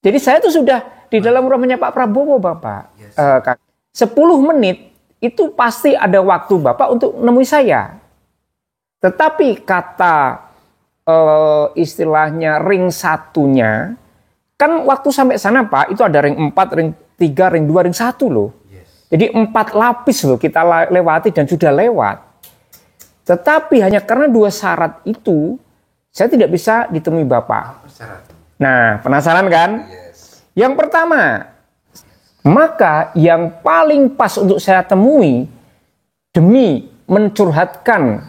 Jadi saya tuh sudah di dalam rumahnya Pak Prabowo, Bapak. 10 menit itu pasti ada waktu Bapak untuk nemui saya. Tetapi kata istilahnya ring satunya, kan waktu sampai sana Pak, itu ada ring 4, ring 3, ring 2, ring 1 loh. Jadi 4 lapis loh kita lewati dan sudah lewat. Tetapi hanya karena 2 syarat itu, saya tidak bisa ditemui Bapak. Nah, penasaran kan? Yang pertama, maka yang paling pas untuk saya temui demi mencurhatkan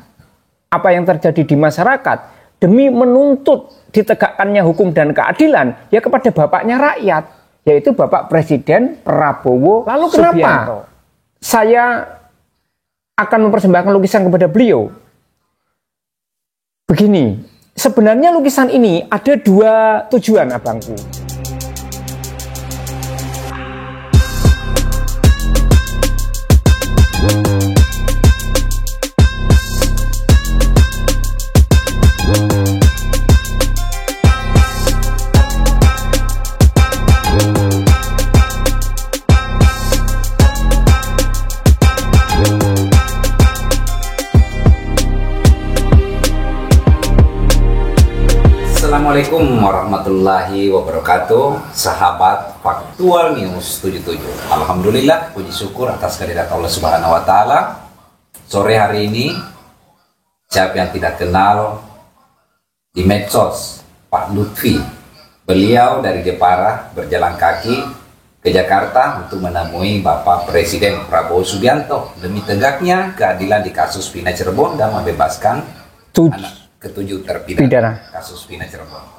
apa yang terjadi di masyarakat, demi menuntut ditegakkannya hukum dan keadilan, ya kepada bapaknya rakyat, yaitu Bapak Presiden Prabowo. Lalu kenapa saya akan mempersembahkan lukisan kepada beliau? Begini, sebenarnya lukisan ini ada 2 tujuan, abangku. Assalamualaikum warahmatullahi wabarakatuh, sahabat Faktual News 77. Alhamdulillah, puji syukur atas kehadirat Allah Subhanahu wa taala. Sore hari ini, siapa yang tidak kenal di medsos Pak Lutfi, beliau dari Jepara berjalan kaki ke Jakarta untuk menemui Bapak Presiden Prabowo Subianto demi tegaknya keadilan di kasus Vina Cirebon dan membebaskan anak ke-7 terpidana kasus Vina Cirebon.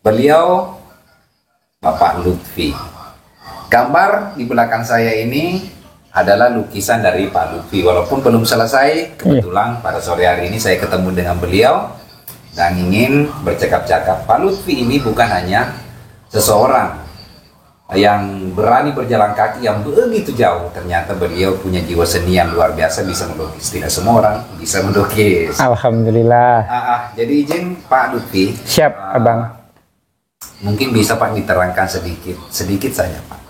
Beliau Bapak Lutfi. Gambar di belakang saya ini adalah lukisan dari Pak Lutfi. Walaupun belum selesai, kebetulan pada sore hari ini saya ketemu dengan beliau dan ingin bercakap-cakap. Pak Lutfi ini bukan hanya seseorang yang berani berjalan kaki yang begitu jauh. Ternyata beliau punya jiwa seni yang luar biasa, bisa melukis. Tidak semua orang bisa melukis. Alhamdulillah. Jadi izin Pak Lutfi. Siap, Abang. Mungkin bisa Pak diterangkan sedikit saja Pak.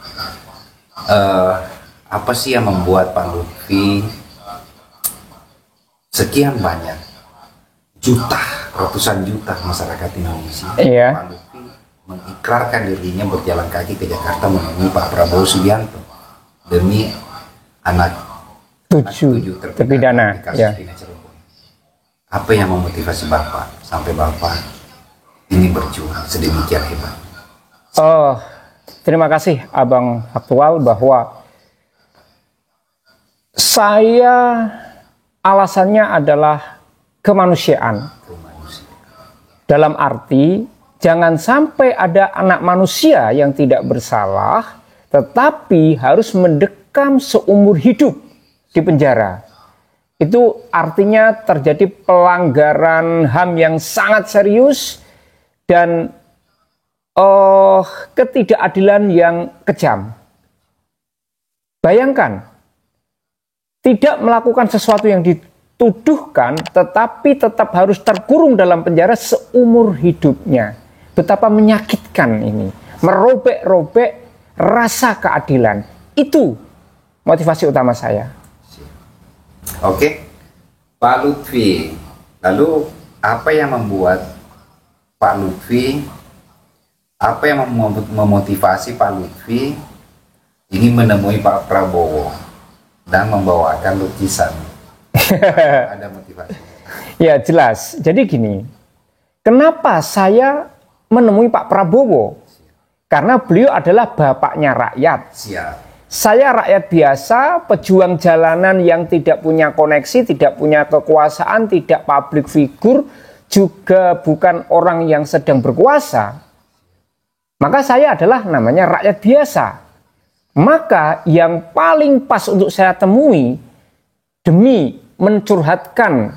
Apa sih yang membuat Pak Lutfi sekian banyak ratusan juta masyarakat Indonesia, Pak Lutfi mengikrarkan dirinya berjalan kaki ke Jakarta menemui Pak Prabowo Subianto demi anak 7 terpidana kasus Vina Cirebon. Apa yang memotivasi Bapak sampai Bapak ini berjuang sedemikian hebat? Terima kasih Abang Faktual, bahwa saya alasannya adalah kemanusiaan. Dalam arti jangan sampai ada anak manusia yang tidak bersalah tetapi harus mendekam seumur hidup di penjara. Itu artinya terjadi pelanggaran HAM yang sangat serius dan ketidakadilan yang kejam. Bayangkan, tidak melakukan sesuatu yang dituduhkan tetapi tetap harus terkurung dalam penjara seumur hidupnya. Betapa menyakitkan ini, merobek-robek rasa keadilan. Itu motivasi utama saya. Oke, Pak Lutfi. Lalu apa yang membuat Pak Lutfi, apa yang memotivasi Pak Lutfi ingin menemui Pak Prabowo dan membawakan lukisan? Ada motivasi? Ya jelas. Jadi gini, kenapa saya menemui Pak Prabowo? Karena beliau adalah bapaknya rakyat. Saya rakyat biasa, pejuang jalanan yang tidak punya koneksi, tidak punya kekuasaan, tidak public figure, juga bukan orang yang sedang berkuasa. Maka saya adalah namanya rakyat biasa. Maka yang paling pas untuk saya temui demi mencurhatkan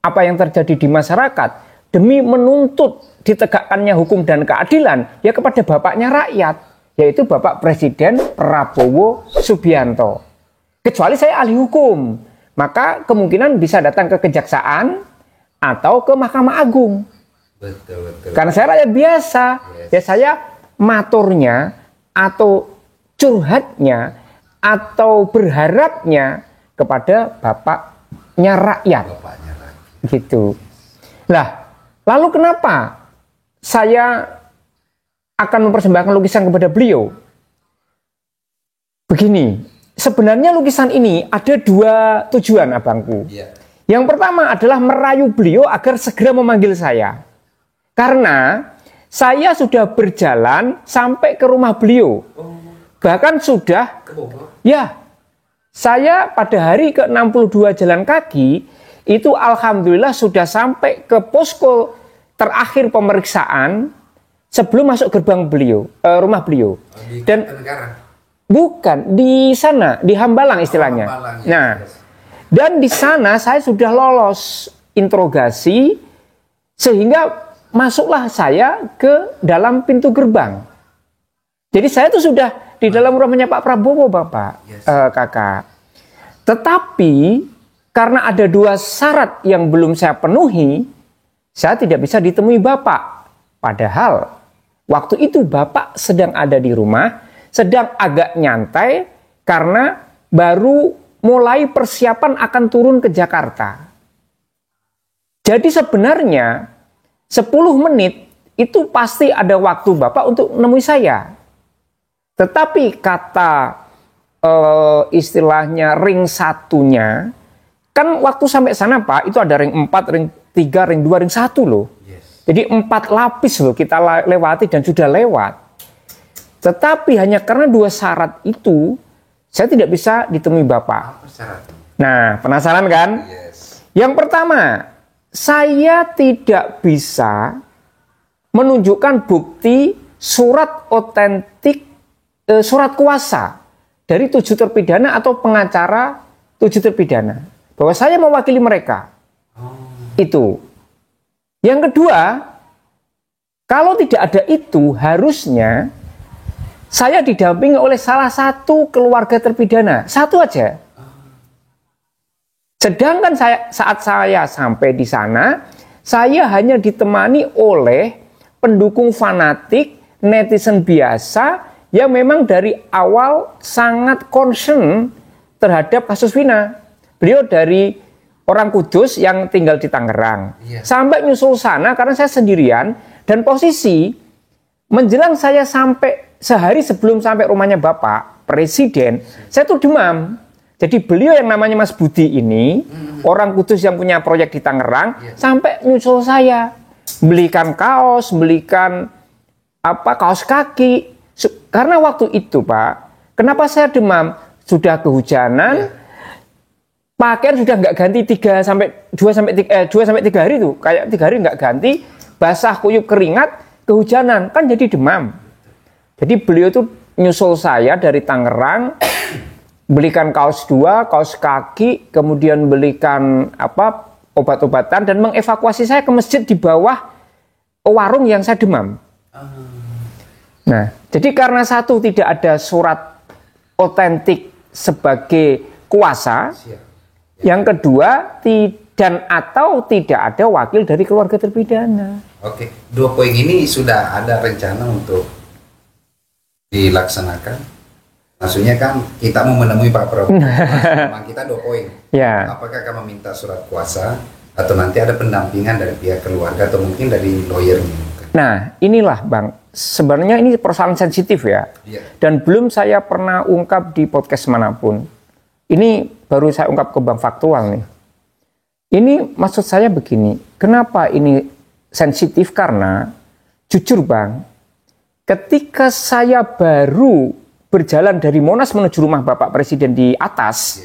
apa yang terjadi di masyarakat, demi menuntut ditegakkannya hukum dan keadilan, ya kepada bapaknya rakyat, yaitu Bapak Presiden Prabowo Subianto. Kecuali saya ahli hukum, maka kemungkinan bisa datang ke kejaksaan atau ke Mahkamah Agung. Betul. Karena saya rakyat biasa, ya saya maturnya atau curhatnya atau berharapnya kepada bapaknya rakyat. Gitu. Lah, lalu kenapa saya akan mempersembahkan lukisan kepada beliau? Begini, sebenarnya lukisan ini ada dua tujuan, abangku. Yang pertama adalah merayu beliau agar segera memanggil saya. Karena saya sudah berjalan sampai ke rumah beliau. Bahkan sudah, ya, saya pada hari ke-62 jalan kaki, itu alhamdulillah sudah sampai ke posko terakhir pemeriksaan sebelum masuk gerbang beliau, rumah beliau. Dan bukan di sana, di Hambalang istilahnya. Nah, dan di sana saya sudah lolos interogasi sehingga masuklah saya ke dalam pintu gerbang. Jadi saya tuh sudah di dalam rumahnya Pak Prabowo, Bapak, Kakak. Tetapi karena ada dua syarat yang belum saya penuhi, saya tidak bisa ditemui Bapak. Padahal waktu itu Bapak sedang ada di rumah, sedang agak nyantai karena baru mulai persiapan akan turun ke Jakarta. Jadi sebenarnya 10 menit itu pasti ada waktu Bapak untuk menemui saya. Tetapi kata istilahnya ring satunya, kan waktu sampai sana Pak, itu ada ring 4, ring 3, ring 2, ring 1 loh. Jadi 4 lapis loh kita lewati dan sudah lewat. Tetapi hanya karena 2 syarat itu, saya tidak bisa ditemui Bapak. Nah, penasaran kan? Yang pertama, saya tidak bisa menunjukkan bukti surat otentik, surat kuasa dari 7 terpidana atau pengacara 7 terpidana. Bahwa saya mewakili mereka. Itu. Yang kedua, kalau tidak ada itu, harusnya saya didampingi oleh salah satu keluarga terpidana. Satu aja. Sedangkan saat saya sampai di sana, saya hanya ditemani oleh pendukung fanatik, netizen biasa, yang memang dari awal sangat concern terhadap kasus Vina. Beliau dari orang Kudus yang tinggal di Tangerang. Sampai nyusul sana karena saya sendirian. Dan posisi menjelang saya sampai sehari sebelum sampai rumahnya Bapak Presiden, saya tuh demam. Jadi beliau yang namanya Mas Budi ini, orang Kudus yang punya proyek di Tangerang, sampai nyusul saya. Belikan kaos, belikan kaos kaki. Karena waktu itu Pak, kenapa saya demam? Sudah kehujanan, pakaian sudah nggak ganti 2 sampai 3 hari tuh, kayak 3 hari nggak ganti, basah kuyup keringat, kehujanan, kan jadi demam. Jadi beliau tuh nyusul saya dari Tangerang, belikan kaos 2, kaos kaki, kemudian belikan obat-obatan dan mengevakuasi saya ke masjid di bawah warung yang saya demam. Nah, jadi karena satu tidak ada surat otentik sebagai kuasa, yang kedua atau tidak ada wakil dari keluarga terpidana. Oke, 2 poin ini sudah ada rencana untuk dilaksanakan. Maksudnya kan kita mau menemui Pak Prabowo, memang kita 2 poin. Ya. Apakah akan meminta surat kuasa atau nanti ada pendampingan dari pihak keluarga atau mungkin dari lawyernya? Nah, inilah Bang, sebenarnya ini persoalan sensitif ya. Dan belum saya pernah ungkap di podcast manapun. Ini baru saya ungkap ke Bang faktual nih. Ini maksud saya begini, kenapa ini sensitif? Karena jujur Bang, ketika saya baru berjalan dari Monas menuju rumah Bapak Presiden di atas,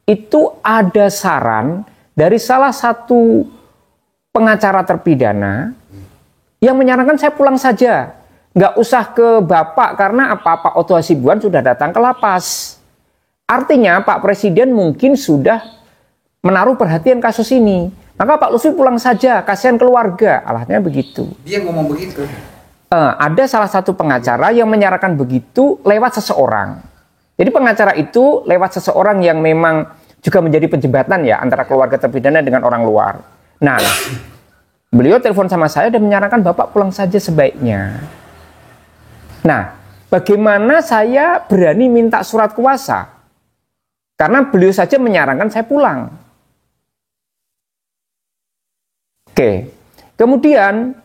itu ada saran dari salah satu pengacara terpidana yang menyarankan saya pulang saja, nggak usah ke Bapak karena Pak Oto Hasibuan sudah datang ke lapas. Artinya Pak Presiden mungkin sudah menaruh perhatian kasus ini. Maka Pak Lutfi pulang saja, kasihan keluarga. Alahnya begitu. Dia ngomong begitu. Ada salah satu pengacara yang menyarankan begitu lewat seseorang. Jadi pengacara itu lewat seseorang yang memang juga menjadi penjembatan ya antara keluarga terpidana dengan orang luar. Nah, beliau telepon sama saya dan menyarankan Bapak pulang saja sebaiknya. Nah, bagaimana saya berani minta surat kuasa? Karena beliau saja menyarankan saya pulang. Oke, kemudian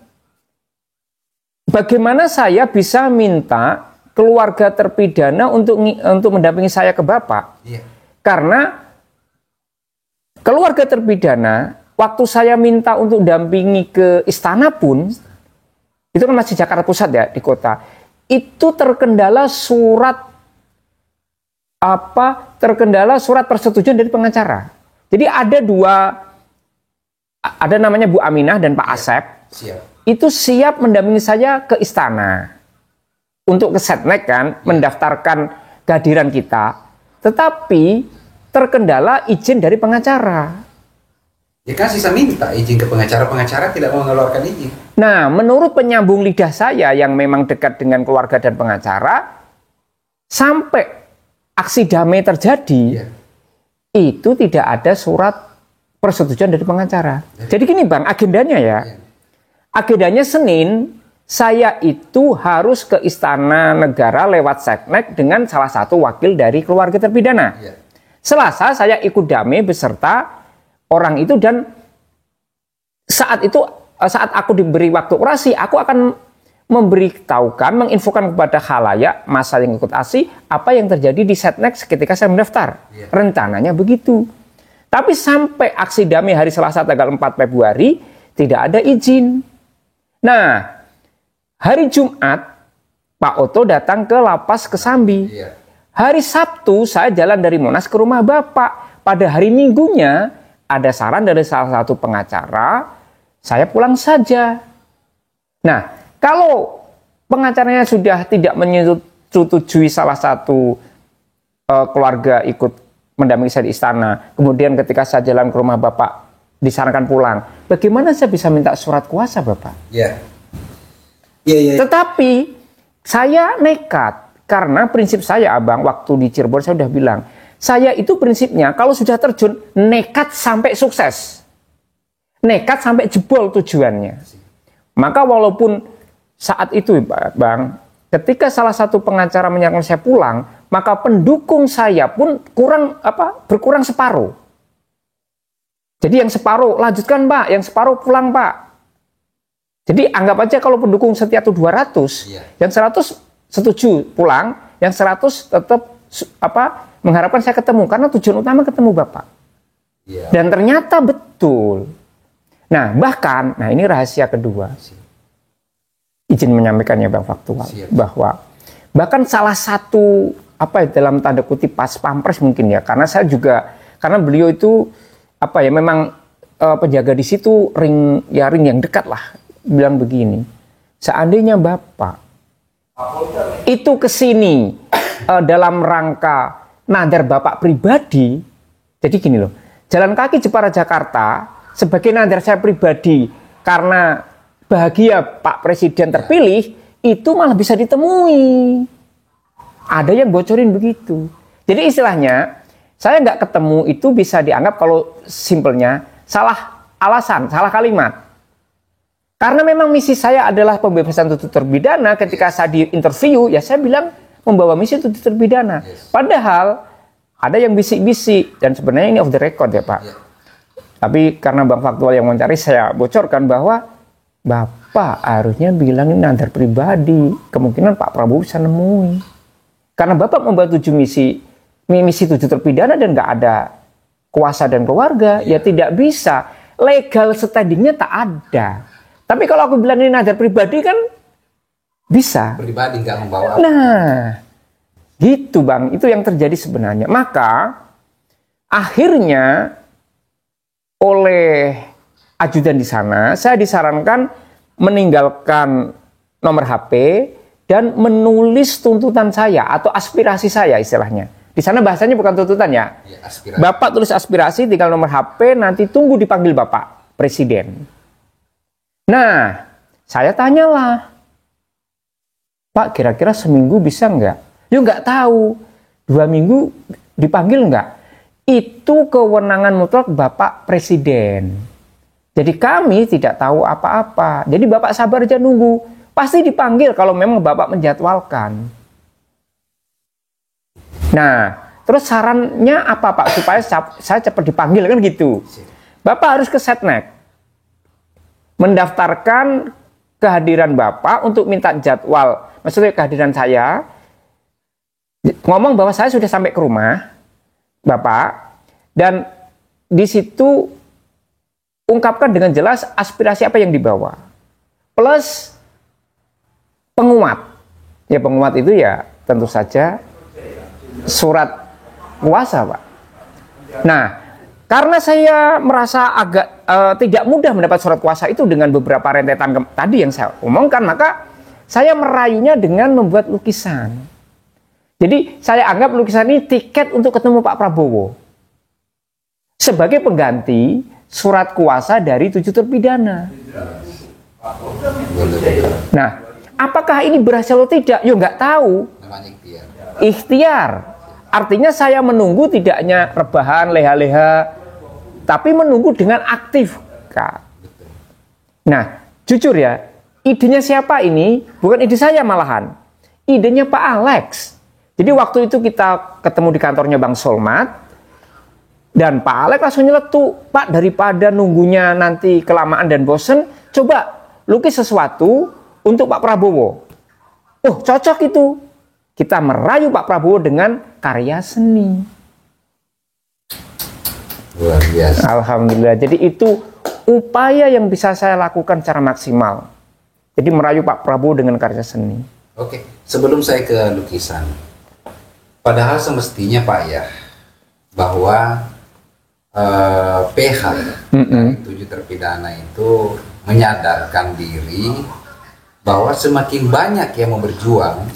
bagaimana saya bisa minta keluarga terpidana untuk mendampingi saya ke Bapak? Iya. Karena keluarga terpidana, waktu saya minta untuk dampingi ke istana pun, itu kan masih Jakarta Pusat ya, di kota, itu terkendala surat persetujuan dari pengacara. Jadi ada namanya Bu Aminah dan Pak Asep. Siap. Itu siap mendampingi saya ke istana untuk ke Setnek kan, mendaftarkan kehadiran kita. Tetapi terkendala izin dari pengacara. Ya kan sisa minta izin ke pengacara, pengacara tidak mau mengeluarkan izin. Nah, menurut penyambung lidah saya yang memang dekat dengan keluarga dan pengacara, sampai aksi damai terjadi, itu tidak ada surat persetujuan dari pengacara. Jadi gini Bang, agendanya ya. Agendanya Senin, saya itu harus ke Istana Negara lewat Setnek dengan salah satu wakil dari keluarga terpidana. Selasa saya ikut damai beserta orang itu, dan saat aku diberi waktu orasi, aku akan menginfokan kepada khalayak masa yang ikut ASI apa yang terjadi di Setnek ketika saya mendaftar. Rencananya begitu. Tapi sampai aksi damai hari Selasa tanggal 4 Februari tidak ada izin. Nah, hari Jumat Pak Oto datang ke Lapas Kesambi. Hari Sabtu saya jalan dari Monas ke rumah Bapak. Pada hari Minggunya ada saran dari salah satu pengacara, saya pulang saja. Nah, kalau pengacaranya sudah tidak menyetujui salah satu keluarga ikut mendampingi saya di istana, kemudian ketika saya jalan ke rumah Bapak disarankan pulang, bagaimana saya bisa minta surat kuasa Bapak? Tetapi saya nekat, karena prinsip saya Abang, waktu di Cirebon saya sudah bilang, saya itu prinsipnya kalau sudah terjun, nekat sampai sukses. Nekat sampai jebol tujuannya. Maka walaupun saat itu Bang, ketika salah satu pengacara menyarankan saya pulang, maka pendukung saya pun berkurang separuh. Jadi yang separuh lanjutkan Pak, yang separuh pulang Pak. Jadi anggap aja kalau pendukung setia itu 200, yang 100 setuju pulang, yang 100 tetap mengharapkan saya ketemu, karena tujuan utama ketemu Bapak. Dan ternyata betul. Nah, bahkan, ini rahasia kedua. Izin menyampaikannya Bang faktual. Bahwa bahkan salah satu, dalam tanda kutip pas pampres mungkin ya, karena beliau itu, memang penjaga di situ ring yang dekat lah. Bilang begini, seandainya Bapak itu kesini dalam rangka nadar Bapak pribadi, jadi gini loh, jalan kaki Jepara Jakarta sebagai nadar saya pribadi karena bahagia Pak Presiden terpilih, itu malah bisa ditemui. Ada yang bocorin begitu. Jadi istilahnya, saya nggak ketemu itu bisa dianggap kalau simpelnya salah alasan, salah kalimat. Karena memang misi saya adalah pembebasan tuntut terpidana, ketika saya di interview, ya saya bilang membawa misi tuntut terpidana. Padahal ada yang bisik-bisik, dan sebenarnya ini off the record ya Pak. Tapi karena Bang Faktual yang mencari, saya bocorkan bahwa Bapak harusnya bilang ini nadar pribadi. Kemungkinan Pak Prabowo bisa nemui. Karena Bapak membawa 7 misi tuntut terpidana dan nggak ada kuasa dan keluarga, ya tidak bisa. Legal standingnya tak ada. Tapi kalau aku bilang ini nadar pribadi kan bisa. Pribadi nggak membawa. Nah, gitu Bang, itu yang terjadi sebenarnya. Maka akhirnya oleh ajudan di sana, saya disarankan meninggalkan nomor HP dan menulis tuntutan saya atau aspirasi saya istilahnya. Di sana bahasanya bukan tuntutan ya. Bapak tulis aspirasi, tinggal nomor HP, nanti tunggu dipanggil Bapak Presiden. Nah, saya tanyalah, Pak, kira-kira seminggu bisa nggak? Ya nggak tahu. 2 minggu dipanggil nggak? Itu kewenangan mutlak Bapak Presiden. Jadi kami tidak tahu apa-apa. Jadi Bapak sabar aja nunggu. pasti dipanggil kalau memang Bapak menjadwalkan. Nah, terus sarannya apa Pak supaya saya cepat dipanggil kan gitu. Bapak harus ke Setnek, mendaftarkan kehadiran Bapak untuk minta jadwal, maksudnya kehadiran saya, ngomong bahwa saya sudah sampai ke rumah Bapak, dan di situ ungkapkan dengan jelas aspirasi apa yang dibawa, plus penguat. Ya penguat itu ya tentu saja surat kuasa Pak. Nah, karena saya merasa agak tidak mudah mendapat surat kuasa itu dengan beberapa rentetan tadi yang saya omongkan, maka saya meraihnya dengan membuat lukisan. Jadi saya anggap lukisan ini tiket untuk ketemu Pak Prabowo sebagai pengganti surat kuasa dari 7 terpidana. Nah, apakah ini berhasil atau tidak? Ya nggak tahu. Ikhtiar. Artinya saya menunggu tidak hanya rebahan, leha-leha, tapi menunggu dengan aktif, Kak. Nah, jujur ya, idenya siapa ini? Bukan ide saya malahan. Idenya Pak Alex. Jadi waktu itu kita ketemu di kantornya Bang Solmat, dan Pak Alex langsung nyeletuk, Pak, daripada nunggunya nanti kelamaan dan bosen, coba lukis sesuatu untuk Pak Prabowo. Oh, cocok itu. Kita merayu Pak Prabowo dengan karya seni. Luar biasa. Alhamdulillah. Jadi itu upaya yang bisa saya lakukan secara maksimal. Jadi merayu Pak Prabowo dengan karya seni. Oke, sebelum saya ke lukisan, padahal semestinya Pak ya, bahwa PH dari 7 terpidana itu menyadarkan diri bahwa semakin banyak yang mau berjuang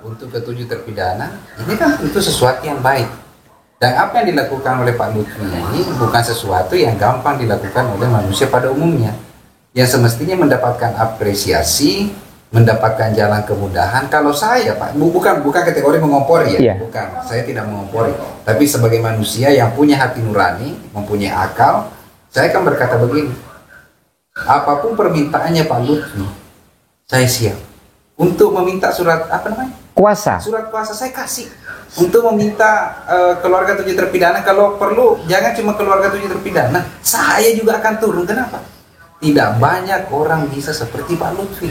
untuk ke-7 terpidana, ini kan itu sesuatu yang baik. Dan apa yang dilakukan oleh Pak Lutfi ini bukan sesuatu yang gampang dilakukan oleh manusia pada umumnya, yang semestinya mendapatkan apresiasi, mendapatkan jalan kemudahan. Kalau saya Pak, bukan kategori mengompori ya, bukan, saya tidak mengompori, tapi sebagai manusia yang punya hati nurani, mempunyai akal, saya akan berkata begini, apapun permintaannya Pak Lutfi, saya siap untuk meminta surat apa namanya? Kuasa. Surat kuasa saya kasih untuk meminta keluarga 7 terpidana, kalau perlu jangan cuma keluarga 7 terpidana, saya juga akan turun. Kenapa? Tidak banyak orang bisa seperti Pak Lutfi.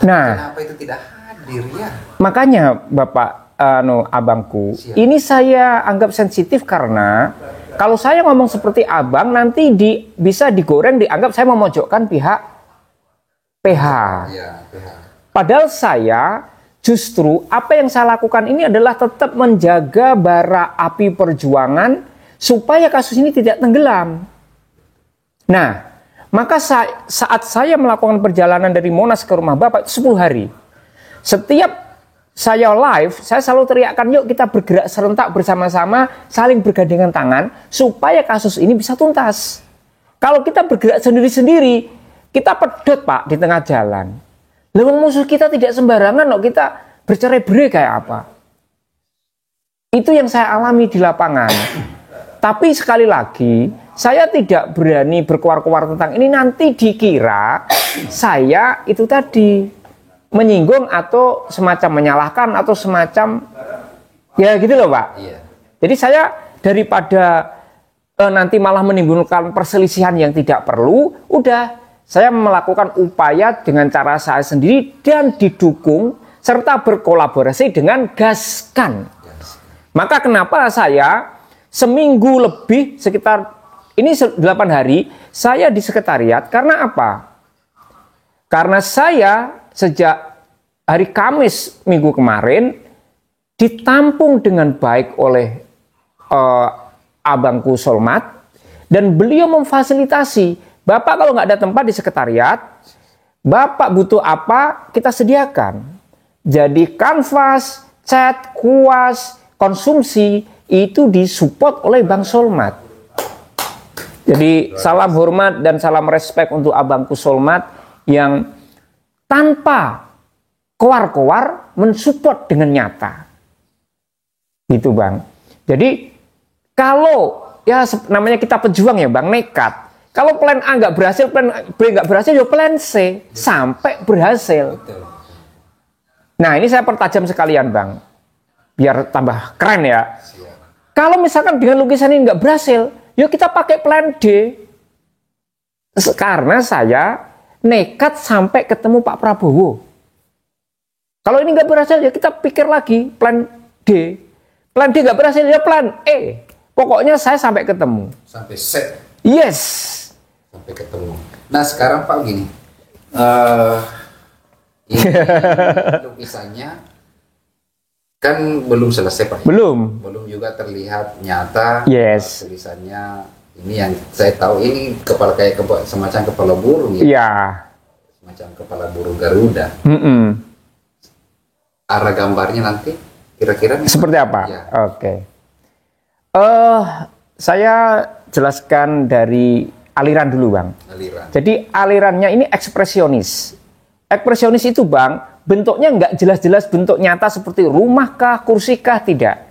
Nah, kenapa itu tidak hadir ya? Makanya Bapak abangku, Siap. Ini saya anggap sensitif karena kalau saya ngomong seperti abang nanti bisa digoreng dianggap saya memojokkan pihak PH. Ya, PH. Padahal saya justru apa yang saya lakukan ini adalah tetap menjaga bara api perjuangan supaya kasus ini tidak tenggelam. Nah, maka saat saya melakukan perjalanan dari Monas ke rumah Bapak itu 10 hari. Setiap saya live, saya selalu teriakkan, yuk kita bergerak serentak bersama-sama, saling bergandengan tangan supaya kasus ini bisa tuntas. Kalau kita bergerak sendiri-sendiri, kita pedot Pak di tengah jalan. Lalu musuh kita tidak sembarangan loh, kita bercerai-berai kayak apa. Itu yang saya alami di lapangan. Tapi sekali lagi, saya tidak berani berkuar-kuar tentang ini, nanti dikira saya itu tadi menyinggung atau semacam menyalahkan atau semacam ya gitu loh Pak. Iya. Jadi saya daripada nanti malah menimbulkan perselisihan yang tidak perlu, udah saya melakukan upaya dengan cara saya sendiri dan didukung serta berkolaborasi dengan Gaskan. Maka kenapa saya seminggu lebih sekitar ini 8 hari saya di sekretariat, karena apa? Karena saya sejak hari Kamis minggu kemarin ditampung dengan baik oleh abangku Solmat, dan beliau memfasilitasi, Bapak kalau nggak ada tempat di sekretariat, Bapak butuh apa, kita sediakan. Jadi kanvas, cat, kuas, konsumsi itu disupport oleh Bang Solmat. Jadi salam hormat dan salam respek untuk abangku Solmat yang tanpa koar-koar mensupport dengan nyata. Gitu Bang. Jadi kalau ya namanya kita pejuang ya Bang, nekat. Kalau plan A nggak berhasil, plan B nggak berhasil, ya plan C sampai berhasil. Betul. Nah, ini saya pertajam sekalian, Bang, biar tambah keren ya. Siap. Kalau misalkan dengan lukisan ini nggak berhasil, yuk kita pakai plan D. Karena saya nekat sampai ketemu Pak Prabowo. Kalau ini nggak berhasil, ya kita pikir lagi plan D. Plan D nggak berhasil, ya plan E. Pokoknya saya sampai ketemu. Sampai set. Yes. Sampai ketemu. Nah sekarang Pak gini. Ini lukisannya kan belum selesai Pak. Belum. Belum juga terlihat nyata. Yes. Tulisannya ini yang saya tahu ini kayak semacam kepala burung ya. Iya. Semacam kepala burung Garuda. Arah gambarnya nanti kira-kira seperti apa? Ya. Oke. Saya jelaskan dari aliran dulu, Bang. Aliran. Jadi alirannya ini ekspresionis. Ekspresionis itu, Bang, bentuknya nggak jelas-jelas bentuk nyata seperti rumah kah, kursi kah, tidak.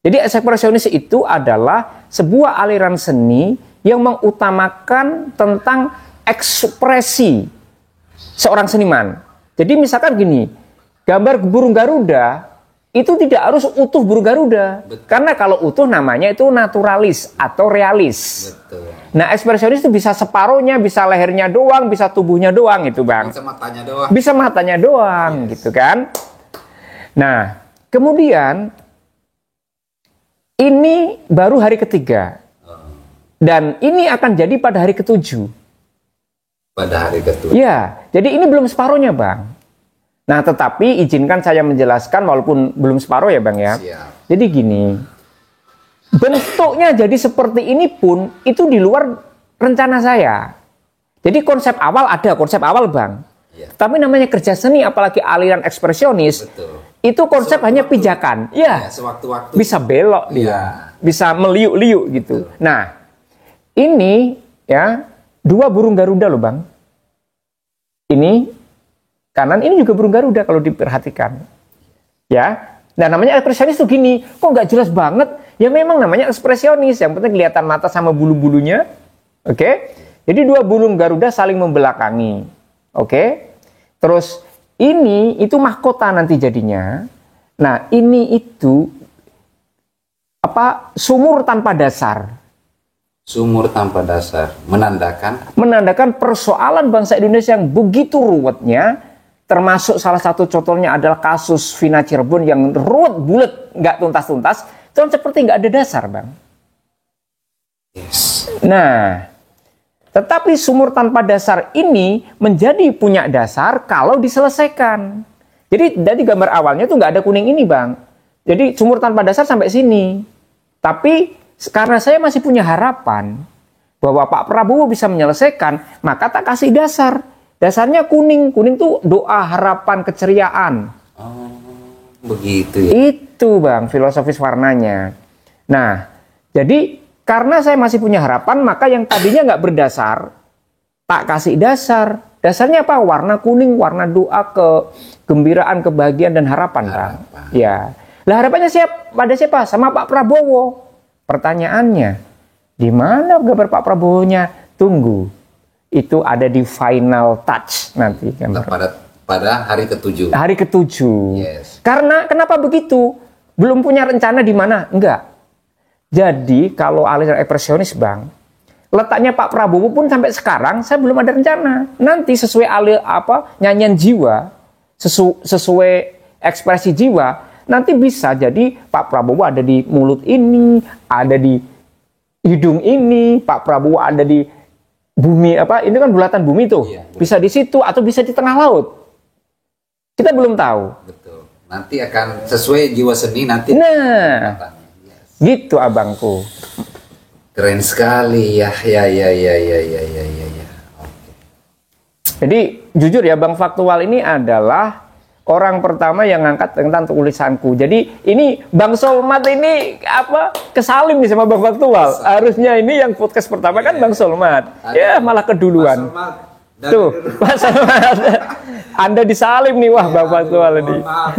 Jadi ekspresionis itu adalah sebuah aliran seni yang mengutamakan tentang ekspresi seorang seniman. Jadi misalkan gini, gambar burung Garuda itu tidak harus utuh burung Garuda. Betul. Karena kalau utuh namanya itu naturalis atau realis. Betul. Nah, ekspresionis itu bisa separuhnya, bisa lehernya doang, bisa tubuhnya doang itu, Bang. Bisa matanya doang. Bisa matanya doang, gitu kan. Nah, kemudian ini baru hari ketiga. Dan ini akan jadi pada hari ketujuh. Pada hari ketujuh. Ya, jadi ini belum separuhnya, Bang. Nah, tetapi izinkan saya menjelaskan walaupun belum separuh ya, Bang ya. Siap. Jadi gini, bentuknya jadi seperti ini pun itu di luar rencana saya. Jadi konsep awal ada, konsep awal, Bang. Ya. Tapi namanya kerja seni, apalagi aliran ekspresionis, Betul. itu konsep hanya pijakan. Ya, sewaktu-waktu. bisa belok dia, Ya. bisa meliuk-liuk gitu. Betul. Nah, ini ya 2 burung Garuda loh, Bang. Ini kanan, ini juga burung Garuda kalau diperhatikan. Ya. Nah, namanya ekspresionis tuh gini, kok nggak jelas banget? Ya memang namanya ekspresionis, yang penting kelihatan mata sama bulu-bulunya. Oke. Jadi 2 burung Garuda saling membelakangi. Oke. Terus ini itu mahkota nanti jadinya. Nah, ini itu sumur tanpa dasar. Sumur tanpa dasar Menandakan persoalan bangsa Indonesia yang begitu ruwetnya, termasuk salah satu contohnya adalah kasus Vina Cirebon yang ruwet bulet, nggak tuntas-tuntas, itu seperti nggak ada dasar, Bang. Yes. Nah, tetapi sumur tanpa dasar ini menjadi punya dasar kalau diselesaikan. Jadi dari gambar awalnya tuh nggak ada kuning ini, Bang. Jadi sumur tanpa dasar sampai sini. Tapi karena saya masih punya harapan bahwa Pak Prabowo bisa menyelesaikan, maka tak kasih dasar. Dasarnya kuning. Kuning tuh doa, harapan, keceriaan. Oh, begitu ya. Itu, Bang, filosofis warnanya. Nah, jadi karena saya masih punya harapan, maka yang tadinya nggak berdasar, tak kasih dasar. Dasarnya apa? Warna kuning, warna doa, kegembiraan, kebahagiaan, dan harapan, Bang. Ya. Lah harapannya pada siapa? Sama Pak Prabowo. Pertanyaannya, di mana gambar Pak Prabowo-nya? Tunggu. Itu ada di final touch nanti. Pada hari ketujuh. Hari ketujuh. Yes. Karena kenapa begitu? Belum punya rencana di mana? Enggak. Jadi kalau aliran ekspresionis, Bang, letaknya Pak Prabowo pun sampai sekarang saya belum ada rencana. Nanti sesuai nyanyian jiwa, sesuai ekspresi jiwa, nanti bisa jadi Pak Prabowo ada di mulut ini, ada di hidung ini, Pak Prabowo ada di bumi ini kan bulatan bumi tuh. Iya, bisa di situ atau bisa di tengah laut. Kita belum tahu. Betul. Nanti akan sesuai jiwa seni nanti. Nah, yes. Gitu abangku. Keren sekali ya. Oke. Jadi jujur ya, Bang, faktual ini adalah orang pertama yang ngangkat tentang tulisanku. Jadi ini Bang Solmat ini kesalim nih sama Bang Faktual. Harusnya ini yang podcast pertama kan Bang Solmat. Ya malah keduluan. Bang Solmat Tuh, Anda disalim nih, wah Bapak tua ini. Maaf,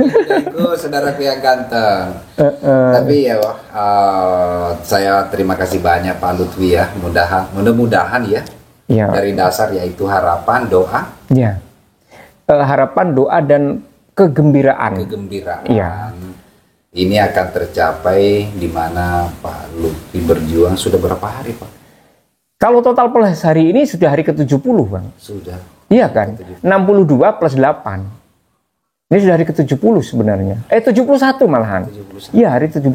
saudaraku yang ganteng. Tapi ya, saya terima kasih banyak Pak Lutfi ya. Mudah-mudahan ya. Dari dasar yaitu harapan, doa. Ya. Harapan, doa dan kegembiraan. Ya. Ini akan tercapai di mana Pak Lutfi berjuang sudah berapa hari, Pak? Kalau total plus hari ini sudah hari ke-70, Bang. Sudah. Iya kan? 62 plus 8. Ini sudah hari ke-70 sebenarnya. 71 malahan. Iya, hari 71.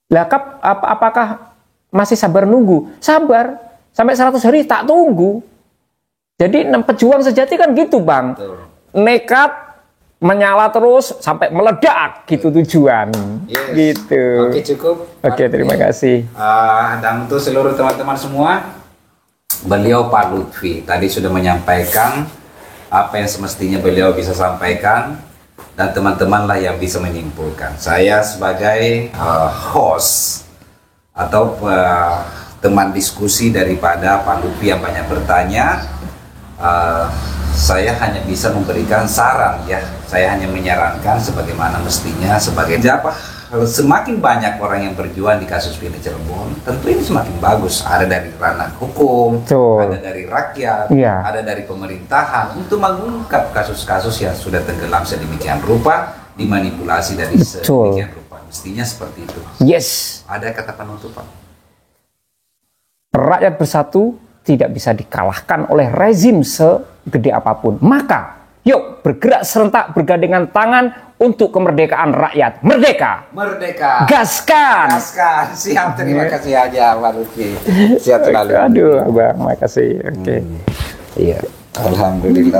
Lah, apakah masih sabar nunggu? Sabar. Sampai 100 hari tak tunggu. Jadi pejuang sejati kan gitu, Bang. Betul. Nekat, menyala terus sampai meledak gitu tujuan. Yes. Gitu. Oke, cukup. Oke, terima kasih. Dan untuk seluruh teman-teman semua, beliau Pak Lutfi tadi sudah menyampaikan apa yang semestinya beliau bisa sampaikan, dan teman-teman lah yang bisa menyimpulkan. Saya sebagai host atau teman diskusi daripada Pak Lutfi yang banyak bertanya, saya hanya bisa memberikan saran ya. Saya hanya menyarankan sebagaimana mestinya sebagai apa. Semakin banyak orang yang berjuang di kasus Villa Cirebon, tentu ini semakin bagus. Ada dari ranah hukum, ada dari rakyat, ada dari pemerintahan untuk mengungkap kasus-kasus yang sudah tenggelam sedemikian rupa, dimanipulasi dari sedemikian rupa. Mestinya seperti itu. Yes. Ada kata penutup, Pak? Rakyat bersatu tidak bisa dikalahkan oleh rezim segede apapun. Maka, yuk bergerak serentak bergandengan tangan untuk kemerdekaan rakyat. Merdeka! Merdeka! Gaskan! Gaskan! Siap, terima kasih aja Pak Lutfi. Siap selalu. Aduh, Bang, makasih. Oke. Iya, alhamdulillah.